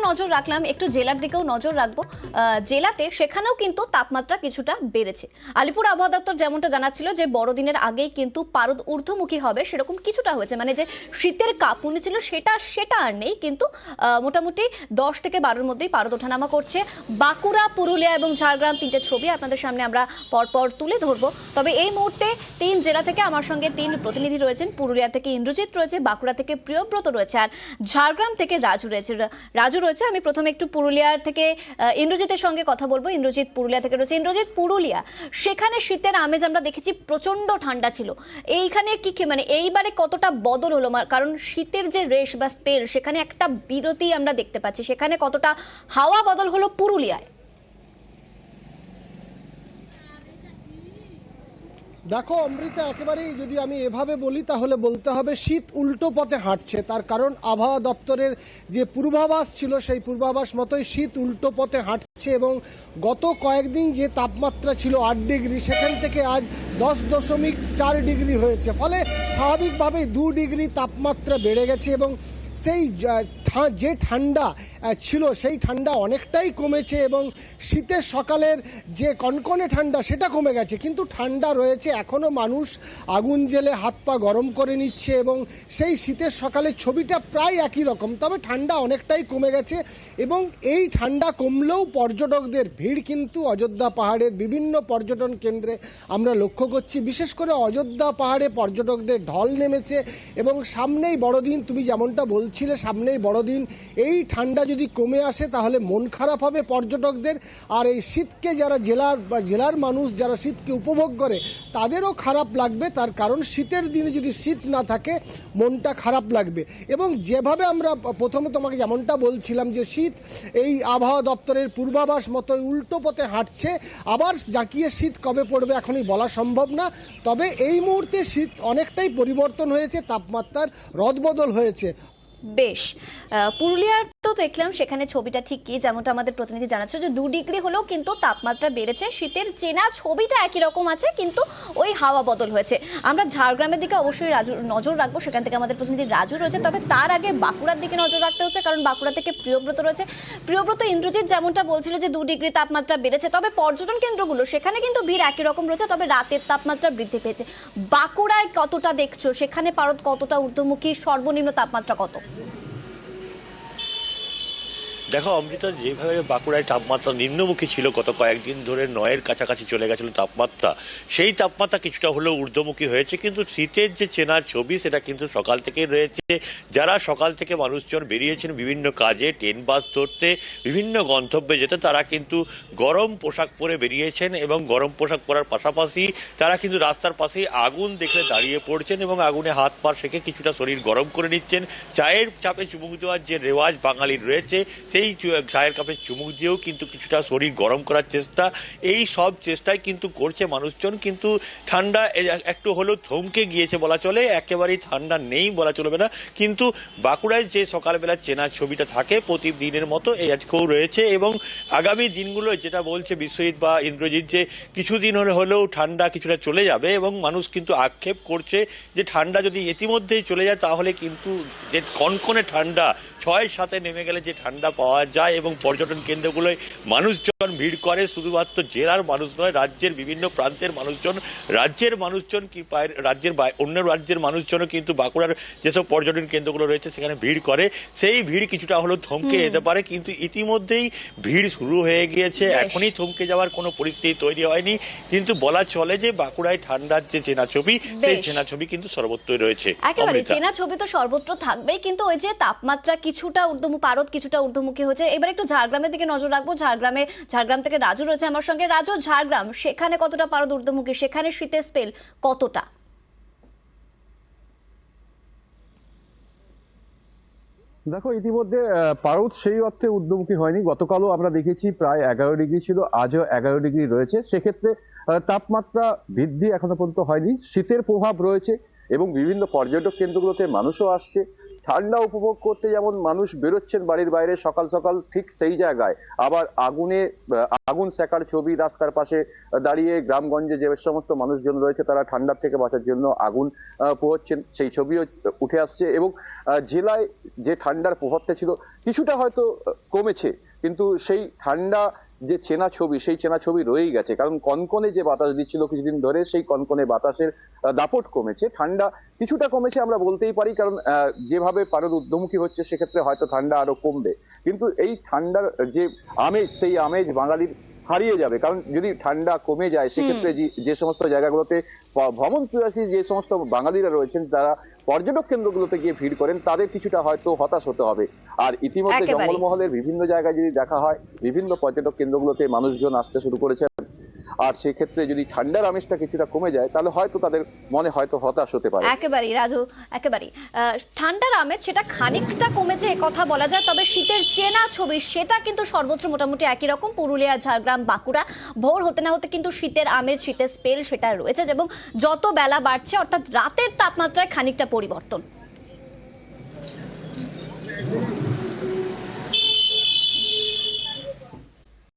নজর রাখলাম, একটু জেলার দিকেও নজর রাখবো। জেলাতে সেখানেও কিন্তু তাপমাত্রা কিছুটা বেড়েছে। আলিপুর আবহাওয়া দপ্তর যেমনটা জানাচ্ছিল যে বড়দিনের আগেই কিন্তু পারদ ঊর্ধ্বমুখী হবে, সেরকম কিছুটা হয়েছে। মানে যে শীতের কাঁপুনি ছিল সেটা আর নেই, কিন্তু মোটামুটি 10 থেকে 12-র মধ্যেই পারদ ওঠানামা করছে। বাঁকুড়া, পুরুলিয়া এবং ঝাড়গ্রাম, তিনটে ছবি আপনাদের সামনে আমরা পরপর তুলে ধরবো। তবে এই মুহূর্তে 3 জেলা থেকে আমার সঙ্গে 3 প্রতিনিধি রয়েছেন। পুরুলিয়া থেকে ইন্দ্রজিৎ রয়েছে, বাঁকুড়া থেকে প্রিয়ব্রত রয়েছে, আর ঝাড়গ্রাম থেকে রাজু রয়েছে। আমি প্রথমে একটু পুরুলিয়ার থেকে ইন্দ্রজিতের সঙ্গে কথা বলবো। ইন্দ্রজিৎ পুরুলিয়া থেকে রয়েছে। ইন্দ্রজিৎ, পুরুলিয়া, সেখানে শীতের আমেজ আমরা দেখেছি, প্রচন্ড ঠান্ডা ছিল। এইখানে কি মানে এইবারে কতটা বদল হলো? কারণ শীতের যে রেশ বা স্পেল, সেখানে একটা বিরতি আমরা দেখতে পাচ্ছি। সেখানে কতটা হাওয়া বদল হলো পুরুলিয়ায়? দেখো অমৃতা, একেবারেই যদি আমি এভাবে বলি তাহলে বলতে হবে শীত উল্টো পথে হাঁটছে। তার কারণ আবহাওয়া দপ্তরের যে পূর্বাভাস ছিল সেই পূর্বাভাস মতোই শীত উল্টো পথে হাঁটছে, এবং গত কয়েকদিন যে তাপমাত্রা ছিল 8 ডিগ্রি, সেখান থেকে আজ 10.4 ডিগ্রি হয়েছে। ফলে স্বাভাবিকভাবেই 2 ডিগ্রি তাপমাত্রা বেড়ে গেছে, এবং সেই যে ঠান্ডা ছিল সেই ঠান্ডা অনেকটাই কমেছে, এবং শীতের সকালের যে কনকনে ঠান্ডা সেটা কমে গেছে। কিন্তু ঠান্ডা রয়েছে এখনও, মানুষ আগুন জেলে হাত পা গরম করে নিচ্ছে, এবং সেই শীতের সকালের ছবিটা প্রায় একই রকম। তবে ঠান্ডা অনেকটাই কমে গেছে, এবং এই ঠান্ডা কমলেও পর্যটকদের ভিড় কিন্তু অযোধ্যা পাহাড়ের বিভিন্ন পর্যটন কেন্দ্রে আমরা লক্ষ্য করছি। বিশেষ করে অযোধ্যা পাহাড়ে পর্যটকদের ঢল নেমেছে, এবং সামনেই বড়দিন, তুমি যেমনটা বলছিলে সামনেই বড়দিন। এই ঠান্ডা যদি কমে আসে তাহলে মন খারাপ হবে পর্যটকদের, আর এই শীতকে যারা জেলার মানুষ যারা শীতকে উপভোগ করে তাদেরও খারাপ লাগবে। তার কারণ শীতের দিনে যদি শীত না থাকে মনটা খারাপ লাগবে। এবং যেভাবে আমরা প্রথমে তোমাকে যেমনটা বলছিলাম যে শীত এই আবহাওয়া দপ্তরের পূর্বাভাস মতো উল্টো পথে হাঁটছে, আবার জাঁকিয়ে শীত কবে পড়বে এখনই বলা সম্ভব না। তবে এই মুহূর্তে শীত অনেকটাই পরিবর্তন হয়েছে, তাপমাত্রার রদবদল হয়েছে। বেশ, পুরুলিয়ার তো দেখলাম সেখানে ছবিটা ঠিক কি যেমনটা আমাদের প্রতিনিধি জানাচ্ছে যে 2 ডিগ্রি হলেও কিন্তু তাপমাত্রা বেড়েছে। শীতের চেনা ছবিটা একই রকম আছে, কিন্তু ওই হাওয়া বদল হয়েছে। আমরা ঝাড়গ্রামের দিকে অবশ্যই নজর রাখবো, সেখান থেকে আমাদের প্রতিনিধি রাজু রয়েছে। তবে তার আগে বাঁকুড়ার দিকে নজর রাখতে হচ্ছে, কারণ বাঁকুড়া থেকে প্রিয়ব্রত রয়েছে। প্রিয়ব্রত, ইন্দ্রজিৎ যেমনটা বলছিল যে 2 ডিগ্রি তাপমাত্রা বেড়েছে, তবে পর্যটন কেন্দ্রগুলো সেখানে কিন্তু ভিড় একই রকম রয়েছে, তবে রাতের তাপমাত্রা বৃদ্ধি পেয়েছে। বাঁকুড়ায় কতটা দেখছো? সেখানে পারদ কতটা ঊর্ধ্বমুখী? সর্বনিম্ন তাপমাত্রা কত? দেখো অমৃতা, যেভাবে বাঁকুড়ায় তাপমাত্রা নিম্নমুখী ছিল গত কয়েকদিন ধরে, 9-এর কাছাকাছি চলে গেছিল তাপমাত্রা, সেই তাপমাত্রা কিছুটা হলেও ঊর্ধ্বমুখী হয়েছে। কিন্তু শীতের যে চেনার ছবি সেটা কিন্তু সকাল থেকেই রয়েছে। যারা সকাল থেকে মানুষজন বেরিয়েছেন বিভিন্ন কাজে, ট্রেন বাস ধরতে, বিভিন্ন গন্তব্যে যেতে, তারা কিন্তু গরম পোশাক পরে বেরিয়েছেন, এবং গরম পোশাক পরার পাশাপাশি তারা কিন্তু রাস্তার পাশেই আগুন দেখলে দাঁড়িয়ে পড়ছেন, এবং আগুনে হাত পা সেঁকে কিছুটা শরীর গরম করে নিচ্ছেন। চায়ের চাপে চুমুক দেওয়ার যে রেওয়াজ বাঙালির রয়েছে, সেই চায়ের কাপে চুমুক দিয়েও কিন্তু কিছুটা শরীর গরম করার চেষ্টা, এই সব চেষ্টাই কিন্তু করছে মানুষজন। কিন্তু ঠান্ডা একটু হলেও থমকে গিয়েছে বলা চলে, একেবারেই ঠান্ডা নেই বলা চলবে না। কিন্তু বাঁকুড়ায় যে সকালবেলা চেনা ছবিটা থাকে প্রতিদিনের মতো এই আজকেও রয়েছে, এবং আগামী দিনগুলো যেটা বলছে বিশ্বজিৎ বা ইন্দ্রজিৎ, যে কিছুদিন হলেও ঠান্ডা কিছুটা চলে যাবে, এবং মানুষ কিন্তু আক্ষেপ করছে যে ঠান্ডা যদি ইতিমধ্যেই চলে যায় তাহলে কিন্তু যে কনকনে ঠান্ডা 6-7 নেমে গেলে যে ঠান্ডা পাওয়া যায়, এবং পর্যটন কেন্দ্রগুলোয় মানুষজন ভিড় করে, শুধুমাত্র জেলার মানুষ নয়, রাজ্যের বিভিন্ন প্রান্তের মানুষজন, অন্য রাজ্যের মানুষজনও কিন্তু বাঁকুড়ার যেসব পর্যটন কেন্দ্রগুলো রয়েছে সেখানে ভিড় করে। সেই ভিড় কিছুটা হলেও থমকে যেতে পারে, কিন্তু ইতিমধ্যেই ভিড় শুরু হয়ে গিয়েছে। এখনই থমকে যাওয়ার কোনো পরিস্থিতি তৈরি হয়নি, কিন্তু বলা চলে যে বাঁকুড়ায় ঠান্ডার যে চেনা ছবি, সেই চেনা ছবি কিন্তু সর্বত্রই রয়েছে। একেবারে চেনা ছবি তো সর্বত্র থাকবেই, কিন্তু ওই যে তাপমাত্রা কিছুটা পারদ কিছুটা ঊর্ধ্বমুখী হয়েছে। এবার একটু ঝাড়গ্রামের দিকে নজর রাখবো। ঝাড়গ্রাম থেকে রাজু রয়েছে আমার সঙ্গে। রাজু, ঝাড়গ্রাম সেখানে কতটা পারদ ঊর্ধ্বমুখী? সেখানে শীতের স্পেল কতটা? দেখো, ইতিমধ্যে পারদ সেই অর্থে ঊর্ধ্বমুখী হয়নি। গতকালও আমরা দেখেছি প্রায় 11 ডিগ্রি ছিল, আজও 11 ডিগ্রি রয়েছে। সেক্ষেত্রে তাপমাত্রা বৃদ্ধি এখনো পর্যন্ত হয়নি। শীতের প্রভাব রয়েছে, এবং বিভিন্ন পর্যটক কেন্দ্রগুলোতে মানুষও আসছে। ঠান্ডা উপভোগ করতে যেমন মানুষ বেরোচ্ছেন বাড়ির বাইরে সকাল সকাল, ঠিক সেই জায়গায় আবার আগুন সেকার ছবি রাস্তার পাশে দাঁড়িয়ে গ্রামগঞ্জে যে সমস্ত মানুষজন রয়েছে তারা ঠান্ডার থেকে বাঁচার জন্য আগুন পোহাচ্ছেন, সেই ছবিও উঠে আসছে। এবং জেলায় যে ঠান্ডার প্রভাবটা ছিল কিছুটা হয়তো কমেছে, কিন্তু সেই ঠান্ডা যে চেনা ছবি, সেই চেনা ছবি রয়েই গেছে। কারণ কনকনে যে বাতাস দিচ্ছিল কিছুদিন ধরে, সেই কনকনে বাতাসের দাপট কমেছে, ঠান্ডা কিছুটা কমেছে আমরা বলতেই পারি। কারণ যেভাবে পারদ ঊর্ধ্বমুখী হচ্ছে সেক্ষেত্রে হয়তো ঠান্ডা আরো কমবে, কিন্তু এই ঠান্ডার যে আমেজ, সেই আমেজ বাঙালির হারিয়ে যাবে। কারণ যদি ঠান্ডা কমে যায় সেক্ষেত্রে যে সমস্ত জায়গাগুলোতে ভ্রমণ পিপাসী যে সমস্ত বাঙালিরা রয়েছেন, তারা পর্যটক কেন্দ্রগুলোতে গিয়ে ভিড় করেন, তাদের কিছুটা হয়তো হতাশ হতে হবে। আর ইতিমধ্যে একেবারেই। জঙ্গলমহলের বিভিন্ন জায়গায় যদি দেখা হয়, বিভিন্ন পর্যটক কেন্দ্রগুলোতে মানুষজন আসতে শুরু করেছে। আর সেক্ষেত্রে যদি ঠান্ডার আমেজটা কিছুটা কমে যায় তাহলে হয়তো তাদের মনে হয়তো হতাশ হতে পারে। একেবারেই রাজু, একেবারেই ঠান্ডার আমেজ সেটা খানিকটা কমেছে এ কথা বলা যায়, তবে শীতের চেনা ছবি সেটা কিন্তু সর্বত্র মোটামুটি একই রকম। পুরুলিয়া, ঝাড়গ্রাম, বাঁকুড়া ভোর হতে না হতে কিন্তু শীতের আমেজ, শীতের স্পেল সেটা রয়েছে, এবং যত বেলা বাড়ছে অর্থাৎ রাতের তাপমাত্রায় খানিকটা পরিবর্তন।